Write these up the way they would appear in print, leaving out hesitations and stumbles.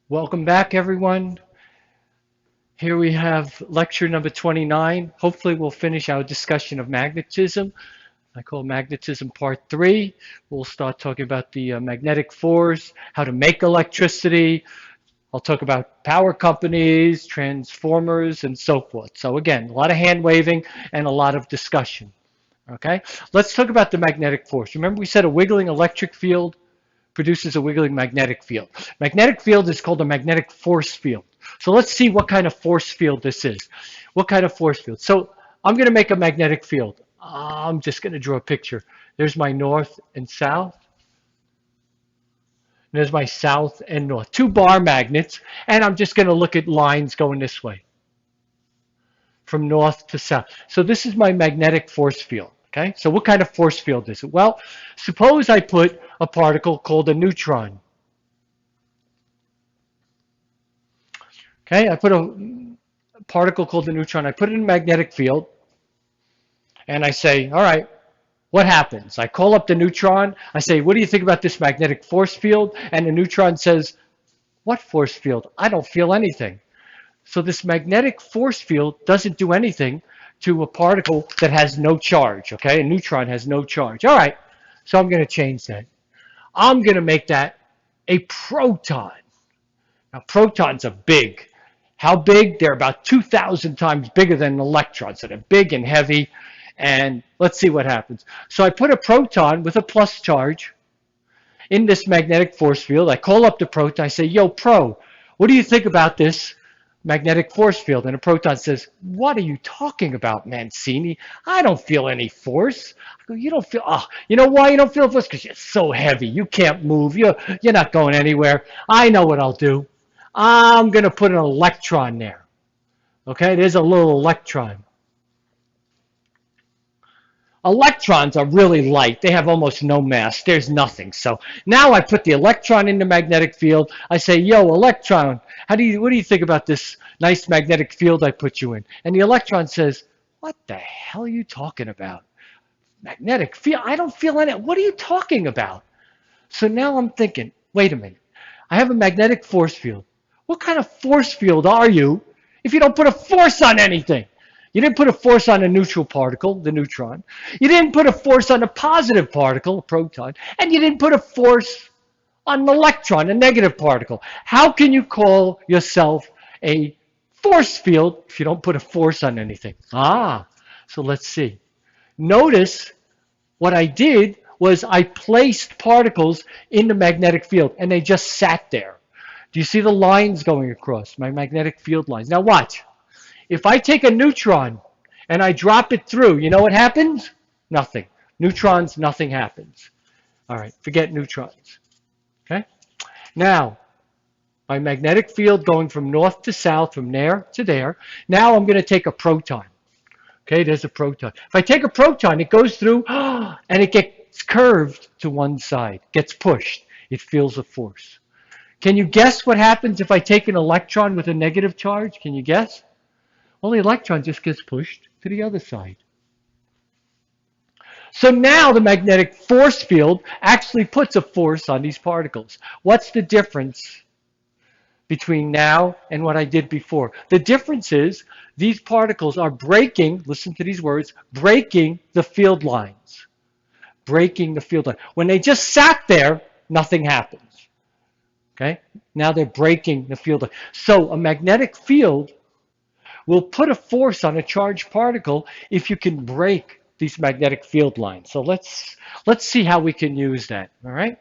Welcome back, everyone. Here we have lecture number 29. Hopefully, we'll finish our discussion of magnetism. I call magnetism part 3. We'll start talking about the magnetic force, how to make electricity. I'll talk about power companies, transformers, and so forth. So again, a lot of hand waving and a lot of discussion. Okay, let's talk about the magnetic force. Remember we said a wiggling electric field produces a wiggling magnetic field. Magnetic field is called a magnetic force field. So let's see what kind of force field this is. What kind of force field? So I'm going to make a magnetic field. I'm just going to draw a picture. There's my north and south. There's my south and north. Two bar magnets. And I'm just going to look at lines going this way from north to south. So this is my magnetic force field. Okay, so what kind of force field is it? Well, suppose I put a particle called a neutron. Okay, I put a particle called a neutron. I put it in a magnetic field, and I say, all right, what happens? I call up the neutron. I say, what do you think about this magnetic force field? And the neutron says, what force field? I don't feel anything. So this magnetic force field doesn't do anything to a particle that has no charge, okay? A neutron has no charge. All right, so I'm going to change that. I'm going to make that a proton. Now, protons are big. How big? They're about 2,000 times bigger than an electron, so they're big and heavy. And let's see what happens. So I put a proton with a plus charge in this magnetic force field. I call up the proton. I say, yo, pro, what do you think about this magnetic force field? And a proton says, what are you talking about, Mancini? I don't feel any force. I go, you don't feel, oh, you know why you don't feel force? Because you're so heavy. You can't move. You're not going anywhere. I know what I'll do. I'm going to put an electron there. Okay, there's a little electron. Electrons are really light. They have almost no mass. There's nothing. So now I put the electron in the magnetic field. I say, yo, electron, what do you think about this nice magnetic field I put you in? And the electron says, what the hell are you talking about? Magnetic field? I don't feel any. What are you talking about? So now I'm thinking, wait a minute. I have a magnetic force field. What kind of force field are you if you don't put a force on anything? You didn't put a force on a neutral particle, the neutron. You didn't put a force on a positive particle, a proton. And you didn't put a force on an electron, a negative particle. How can you call yourself a force field if you don't put a force on anything? So let's see. Notice what I did was I placed particles in the magnetic field, and they just sat there. Do you see the lines going across, my magnetic field lines? Now watch. If I take a neutron and I drop it through, you know what happens? Nothing. Neutrons, nothing happens. All right, forget neutrons. Okay? Now, my magnetic field going from north to south, from there to there. Now I'm going to take a proton. Okay, there's a proton. If I take a proton, it goes through and it gets curved to one side, gets pushed. It feels a force. Can you guess what happens if I take an electron with a negative charge? Can you guess? Well, the electron just gets pushed to the other side. So now the magnetic force field actually puts a force on these particles. What's the difference between now and what I did before? The difference is these particles are breaking, listen to these words, breaking the field lines. Breaking the field line. When they just sat there, nothing happens. Okay? Now they're breaking the field line. So a magnetic field will put a force on a charged particle if you can break these magnetic field lines. So let's see how we can use that, all right?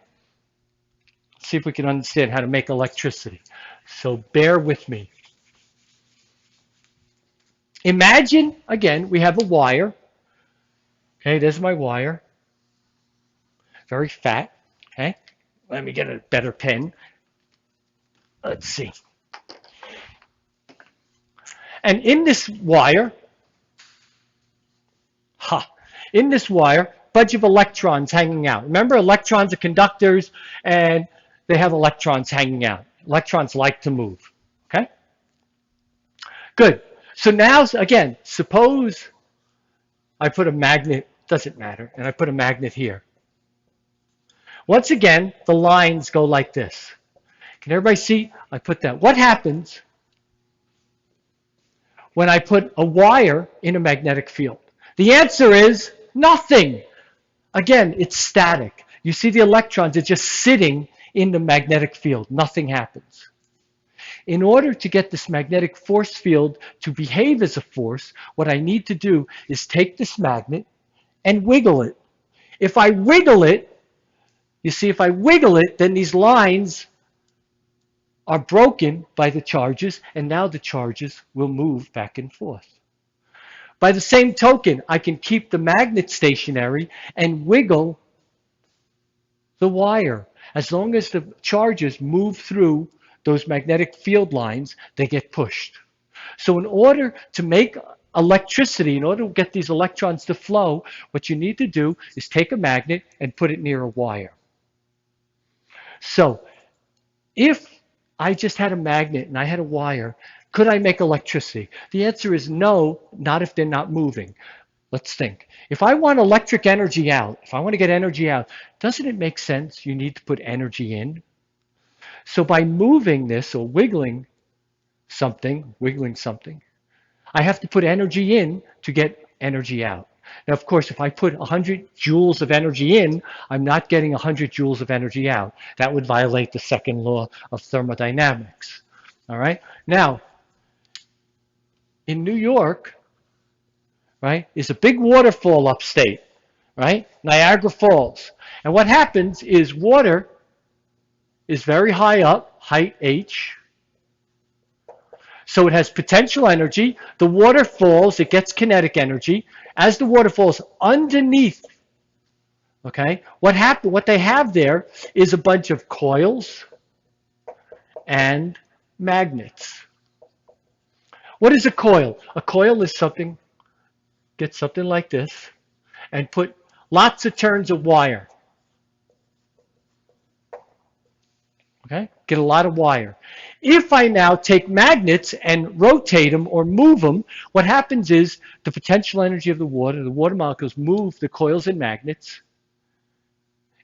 See if we can understand how to make electricity. So bear with me. Imagine, again, we have a wire. Okay, there's my wire. Very fat, okay? Let me get a better pen. Let's see. And in this wire, bunch of electrons hanging out. Remember, electrons are conductors, and they have electrons hanging out. Electrons like to move, okay? Good. So now, again, suppose I put a magnet, doesn't matter, and I put a magnet here. Once again, the lines go like this. Can everybody see? I put that. What happens when I put a wire in a magnetic field? The answer is nothing. Again, it's static. You see the electrons are just sitting in the magnetic field. Nothing happens. In order to get this magnetic force field to behave as a force, what I need to do is take this magnet and wiggle it. If I wiggle it, you see, if I wiggle it, then these lines are broken by the charges, and now the charges will move back and forth. By the same token, I can keep the magnet stationary and wiggle the wire. As long as the charges move through those magnetic field lines, they get pushed. So in order to make electricity, in order to get these electrons to flow, what you need to do is take a magnet and put it near a wire. So if I just had a magnet and I had a wire, could I make electricity? The answer is no, not if they're not moving. Let's think. If I want electric energy out, if I want to get energy out, doesn't it make sense you need to put energy in? So by moving this or wiggling something, I have to put energy in to get energy out. Now, of course, if I put 100 joules of energy in, I'm not getting 100 joules of energy out. That would violate the second law of thermodynamics. All right? Now, in New York, right, is a big waterfall upstate, right? Niagara Falls. And what happens is water is very high up, height h. So it has potential energy. The water falls, it gets kinetic energy. As the water falls underneath, okay, what they have there is a bunch of coils and magnets. What is a coil? A coil is something, get something like this, and put lots of turns of wire. Okay, get a lot of wire. If I now take magnets and rotate them or move them, what happens is the potential energy of the water molecules move the coils and magnets.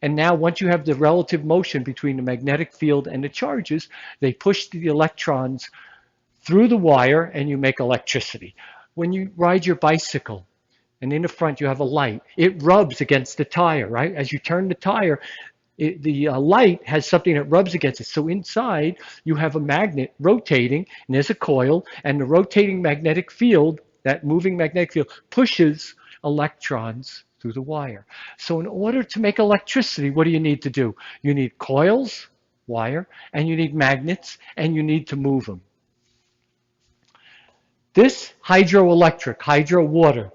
And now once you have the relative motion between the magnetic field and the charges, they push the electrons through the wire and you make electricity. When you ride your bicycle and in the front you have a light, it rubs against the tire, right? As you turn the tire, the light has something that rubs against it. So inside you have a magnet rotating and there's a coil, and the rotating magnetic field, that moving magnetic field, pushes electrons through the wire. So in order to make electricity, what do you need to do? You need coils, wire, and you need magnets, and you need to move them. This hydroelectric, hydro water,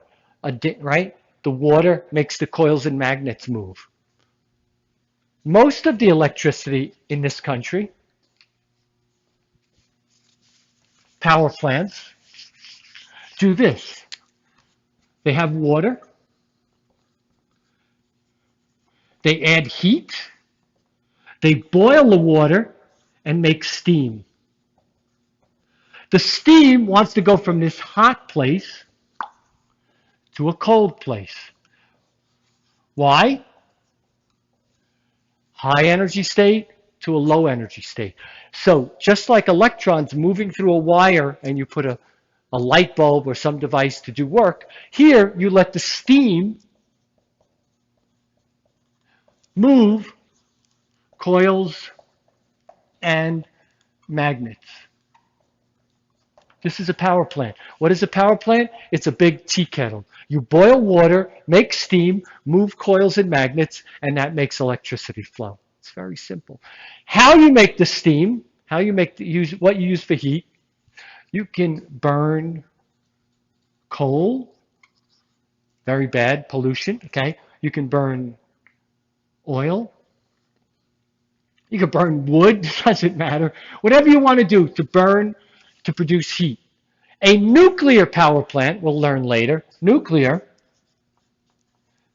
right? The water makes the coils and magnets move. Most of the electricity in this country, power plants, do this. They have water, they add heat, they boil the water and make steam. The steam wants to go from this hot place to a cold place. Why? High energy state to a low energy state. So just like electrons moving through a wire and you put a light bulb or some device to do work, here you let the steam move coils and magnets. This is a power plant. What is a power plant? It's a big tea kettle. You boil water, make steam, move coils and magnets, and that makes electricity flow. It's very simple. How you make the steam, how you make what you use for heat, you can burn coal, very bad pollution, okay? You can burn oil. You can burn wood, doesn't matter. Whatever you want to do to burn, to produce heat. A nuclear power plant, we'll learn later, nuclear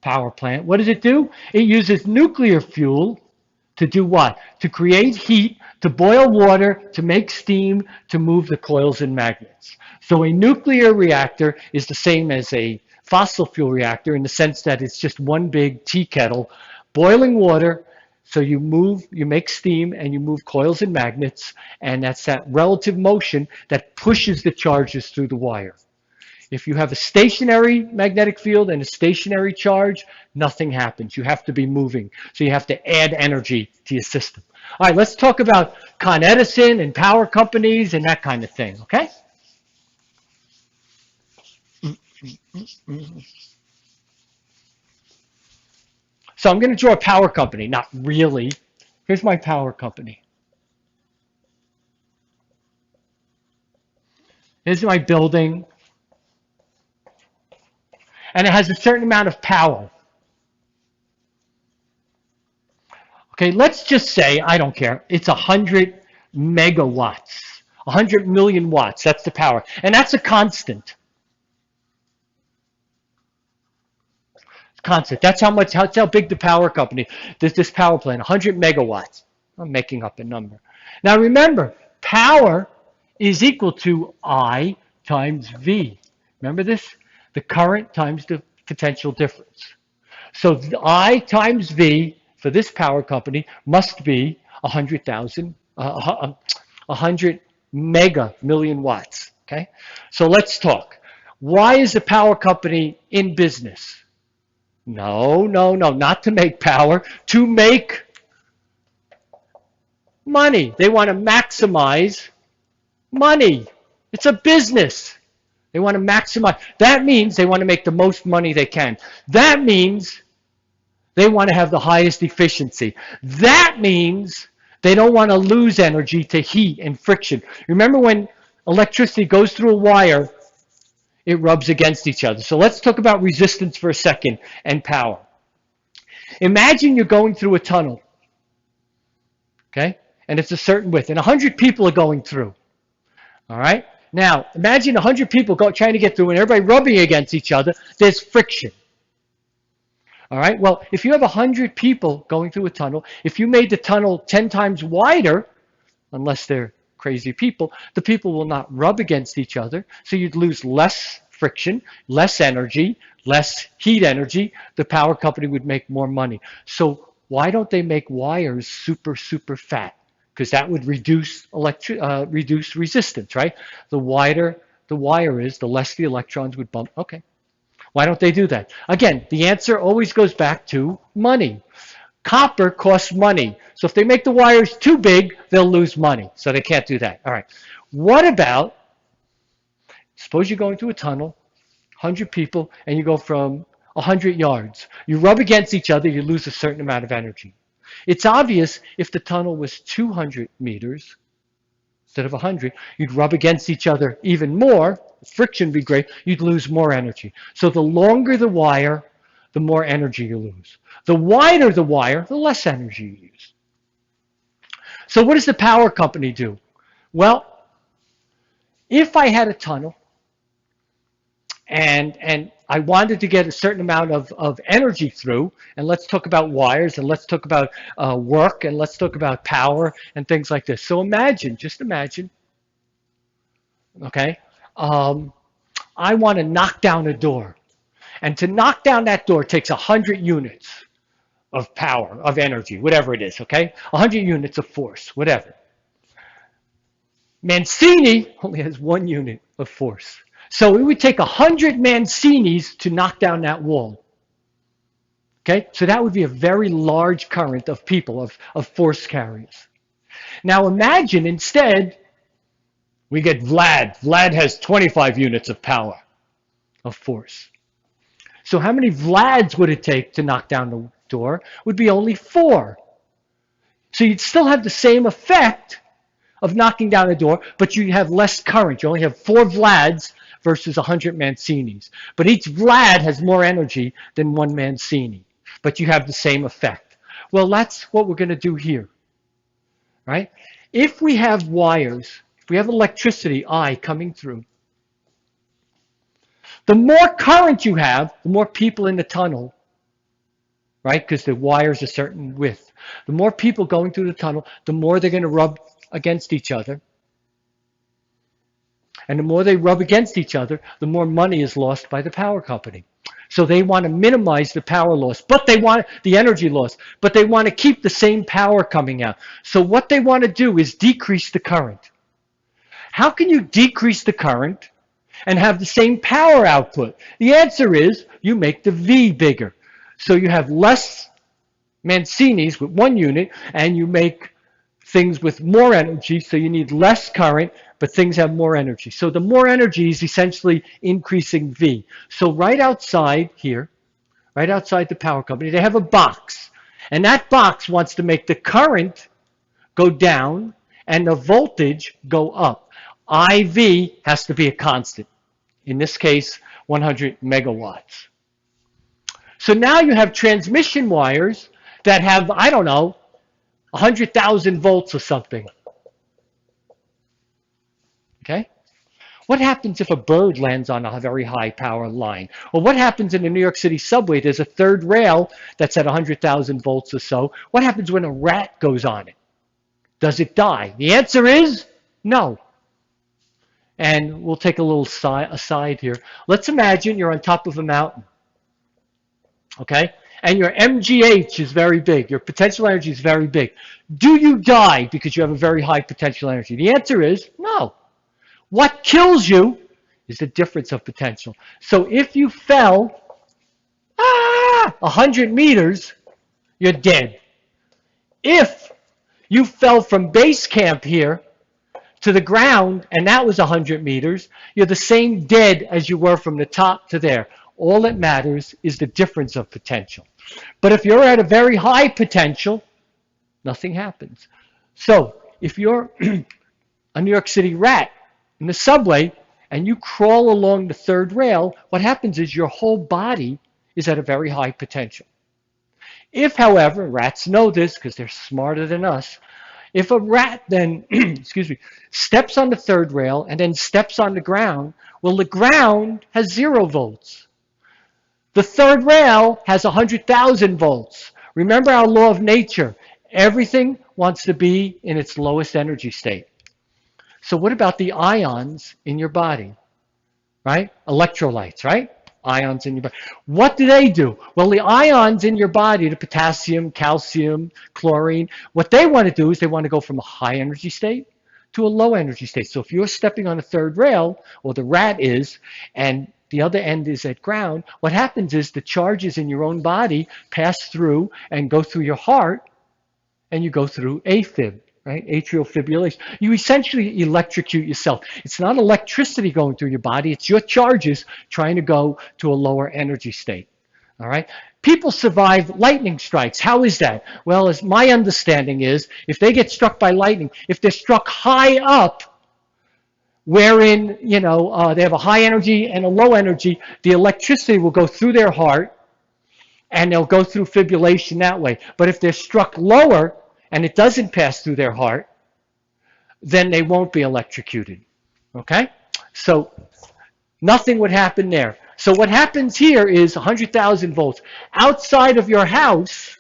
power plant, what does it do? It uses nuclear fuel to do what? To create heat, to boil water, to make steam, to move the coils and magnets. So a nuclear reactor is the same as a fossil fuel reactor in the sense that it's just one big tea kettle, boiling water, So you move, you make steam and you move coils and magnets, and that's that relative motion that pushes the charges through the wire. If you have a stationary magnetic field and a stationary charge, nothing happens. You have to be moving. So you have to add energy to your system. All right, let's talk about Con Edison and power companies and that kind of thing, okay? So I'm going to draw a power company. Not really. Here's my power company. Here's my building. And it has a certain amount of power. Okay, let's just say, I don't care, it's 100 megawatts, 100 million watts, that's the power. And that's a constant. Constant. That's how big the power company, this power plant, 100 megawatts. I'm making up a number. Now remember, power is equal to I times V. Remember this? The current times the potential difference. So I times V for this power company must be 100,000, 100 mega million watts. Okay? So let's talk. Why is a power company in business? No, not to make power, to make money. They want to maximize money. It's a business. They want to maximize. That means they want to make the most money they can. That means they want to have the highest efficiency. That means they don't want to lose energy to heat and friction. Remember when electricity goes through a wire, it rubs against each other. So let's talk about resistance for a second and power. Imagine you're going through a tunnel, okay? And it's a certain width, and 100 people are going through, all right? Now, imagine 100 people trying to get through and everybody rubbing against each other. There's friction, all right? Well, if you have 100 people going through a tunnel, if you made the tunnel 10 times wider, unless they're crazy people, the people will not rub against each other, so you'd lose less friction, less energy, less heat energy. The power company would make more money. So why don't they make wires super fat? Because that would reduce resistance, right? The wider the wire is, the less the electrons would bump. Okay. Why don't they do that? Again, the answer always goes back to money. Copper costs money. So if they make the wires too big, they'll lose money. So they can't do that. All right. What about, suppose you're going through a tunnel, 100 people, and you go from 100 yards. You rub against each other, you lose a certain amount of energy. It's obvious if the tunnel was 200 meters instead of 100, you'd rub against each other even more. Friction would be great. You'd lose more energy. So the longer the wire, the more energy you lose. The wider the wire, the less energy you use. So what does the power company do? Well, if I had a tunnel and I wanted to get a certain amount of energy through, and let's talk about wires, and let's talk about work, and let's talk about power and things like this. So imagine, just imagine, okay, I want to knock down a door. And to knock down that door takes 100 units of power, of energy, whatever it is, okay? 100 units of force, whatever. Mancini only has 1 unit of force. So it would take 100 Mancinis to knock down that wall. Okay? So that would be a very large current of people, of force carriers. Now imagine instead, we get Vlad. Vlad has 25 units of power, of force. So how many Vlads would it take to knock down the door? Would be only 4. So you'd still have the same effect of knocking down a door, but you have less current. You only have 4 Vlads versus 100 Mancinis. But each Vlad has more energy than 1 Mancini, but you have the same effect. Well, that's what we're going to do here, right? If we have wires, if we have electricity, I, coming through, the more current you have, the more people in the tunnel, right? Because the wire's a certain width. The more people going through the tunnel, the more they're going to rub against each other. And the more they rub against each other, the more money is lost by the power company. So they want to minimize the power loss, but they want the energy loss, but they want to keep the same power coming out. So what they want to do is decrease the current. How can you decrease the current and have the same power output? The answer is you make the V bigger. So you have less Mancinis with one unit, and you make things with more energy, so you need less current, but things have more energy. So the more energy is essentially increasing V. So right outside here, right outside the power company, they have a box. And that box wants to make the current go down and the voltage go up. IV has to be a constant. In this case, 100 megawatts. So now you have transmission wires that have, I don't know, 100,000 volts or something. Okay? What happens if a bird lands on a very high power line? Or what happens in the New York City subway? There's a third rail that's at 100,000 volts or so. What happens when a rat goes on it? Does it die? The answer is no. And we'll take a little aside here. Let's imagine you're on top of a mountain. Okay? And your MGH is very big. Your potential energy is very big. Do you die because you have a very high potential energy? The answer is no. What kills you is the difference of potential. So if you fell 100 meters, you're dead. If you fell from base camp here to the ground, and that was 100 meters, you're the same dead as you were from the top to there. All that matters is the difference of potential. But if you're at a very high potential, nothing happens. So if you're a New York City rat in the subway and you crawl along the third rail, what happens is your whole body is at a very high potential. If, however, rats know this because they're smarter than us, if a rat then, steps on the third rail and then steps on the ground, well, the ground has 0 volts. The third rail has 100,000 volts. Remember our law of nature. Everything wants to be in its lowest energy state. So what about the ions in your body? Right? Electrolytes, right? Ions in your body. What do? Well, the ions in your body, the potassium, calcium, chlorine, what they want to do is they want to go from a high energy state to a low energy state. So if you're stepping on a third rail, or the rat is, and the other end is at ground, what happens is the charges in your own body pass through and go through your heart, and you go through AFib, right? Atrial fibrillation. You essentially electrocute yourself. It's not electricity going through your body, it's your charges trying to go to a lower energy state. All right? People survive lightning strikes. How is that? Well, as my understanding is, if they get struck by lightning, if they're struck high up, wherein, they have a high energy and a low energy, the electricity will go through their heart and they'll go through fibrillation that way. But if they're struck lower and it doesn't pass through their heart, then they won't be electrocuted. Okay? So nothing would happen there. So what happens here is 100,000 volts. Outside of your house,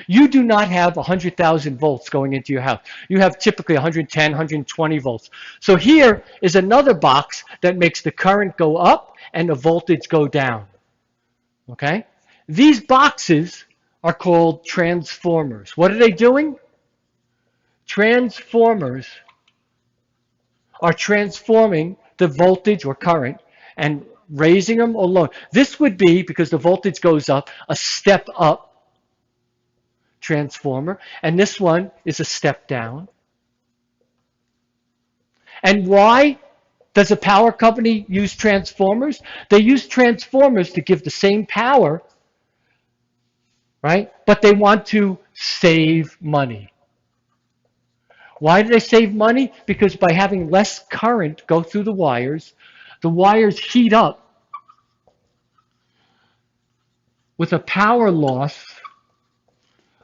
you do not have 100,000 volts going into your house. You have typically 110, 120 volts. So here is another box that makes the current go up and the voltage go down. Okay? These boxes are called transformers. What are they doing? Transformers are transforming the voltage or current and raising them or lowering. This would be, because the voltage goes up, a step up transformer, and this one is a step down. And why does a power company use transformers? They use transformers to give the same power, right? But they want to save money. Why do they save money? Because by having less current go through the wires heat up with a power loss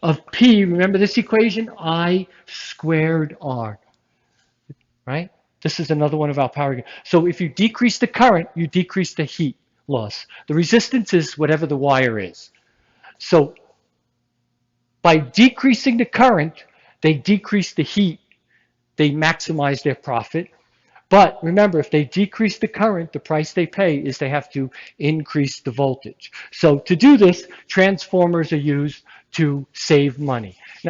of P, remember this equation? I squared R, right? This is another one of our power. So if you decrease the current, you decrease the heat loss. The resistance is whatever the wire is. So by decreasing the current, they decrease the heat they maximize their profit. But remember, if they decrease the current, the price they pay is they have to increase the voltage. So to do this, transformers are used to save money. Now,